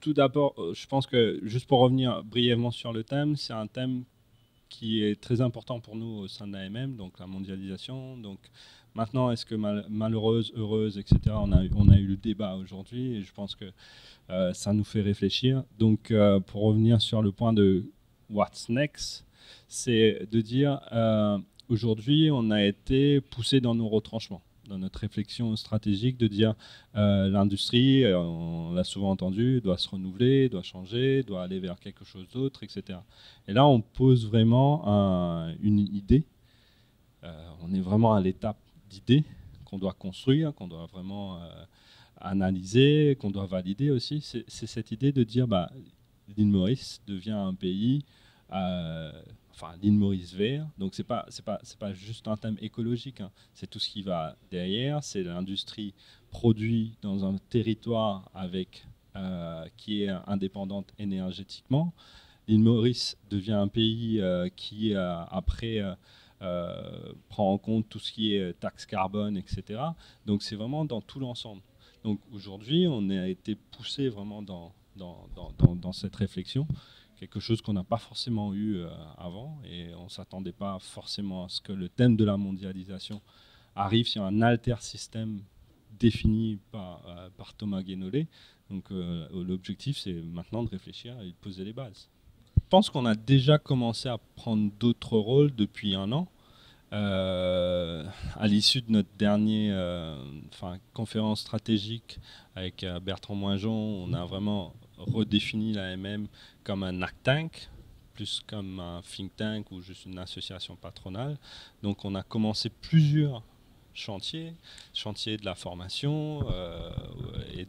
tout d'abord, je pense que, juste pour revenir brièvement sur le thème, c'est un thème qui est très important pour nous au sein de l'AMM, donc la mondialisation. Donc maintenant, est-ce que malheureuse, heureuse, etc., on a eu le débat aujourd'hui et je pense que ça nous fait réfléchir. Donc pour revenir sur le point de what's next, c'est de dire aujourd'hui, on a été poussé dans nos retranchements, dans notre réflexion stratégique, de dire l'industrie, on l'a souvent entendu, doit se renouveler, doit changer, doit aller vers quelque chose d'autre, etc. Et là, on pose vraiment une idée. On est vraiment à l'étape d'idée qu'on doit construire, qu'on doit vraiment analyser, qu'on doit valider aussi. C'est cette idée de dire bah, l'île Maurice devient un pays, enfin l'île Maurice vert. Donc c'est pas juste un thème écologique, hein. C'est tout ce qui va derrière. C'est l'industrie produit dans un territoire avec qui est indépendante énergétiquement. L'île Maurice devient un pays qui après prend en compte tout ce qui est taxe carbone, etc. Donc c'est vraiment dans tout l'ensemble. Donc aujourd'hui, on a été poussé vraiment dans cette réflexion, quelque chose qu'on n'a pas forcément eu avant, et on ne s'attendait pas forcément à ce que le thème de la mondialisation arrive sur un alter système défini par Thomas Guénolé. Donc l'objectif, c'est maintenant de réfléchir et de poser les bases. Je pense qu'on a déjà commencé à prendre d'autres rôles depuis un an. À l'issue de notre dernière conférence stratégique avec Bertrand Moinjon, on a vraiment redéfini l'AMM comme un think tank, plus comme un think tank ou juste une association patronale. Donc on a commencé plusieurs chantiers de la formation et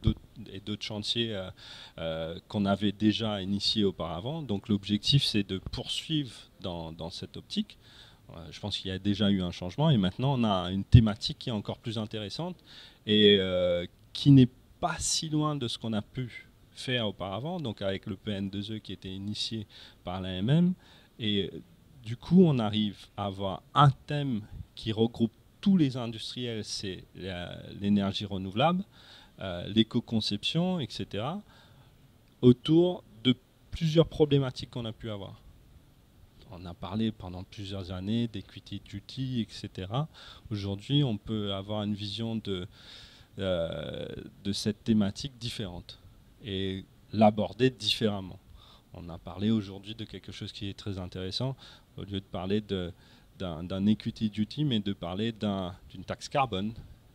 d'autres chantiers qu'on avait déjà initiés auparavant. Donc l'objectif, c'est de poursuivre dans cette optique. Je pense qu'il y a déjà eu un changement et maintenant on a une thématique qui est encore plus intéressante et qui n'est pas si loin de ce qu'on a pu faire auparavant, donc avec le PN2E qui était initié par l'AMM. Et du coup, on arrive à avoir un thème qui regroupe tous les industriels, c'est l'énergie renouvelable, l'éco-conception, etc., autour de plusieurs problématiques qu'on a pu avoir. On a parlé pendant plusieurs années d'equity duty, etc. Aujourd'hui, on peut avoir une vision de cette thématique différente et l'aborder différemment. On a parlé aujourd'hui de quelque chose qui est très intéressant, au lieu de parler d'un equity duty, mais de parler d'une taxe carbone,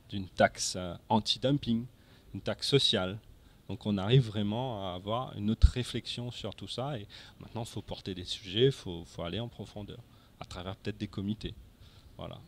d'une taxe anti-dumping, une taxe sociale. Donc on arrive vraiment à avoir une autre réflexion sur tout ça. Et maintenant, il faut porter des sujets, il faut aller en profondeur, à travers peut-être des comités. Voilà.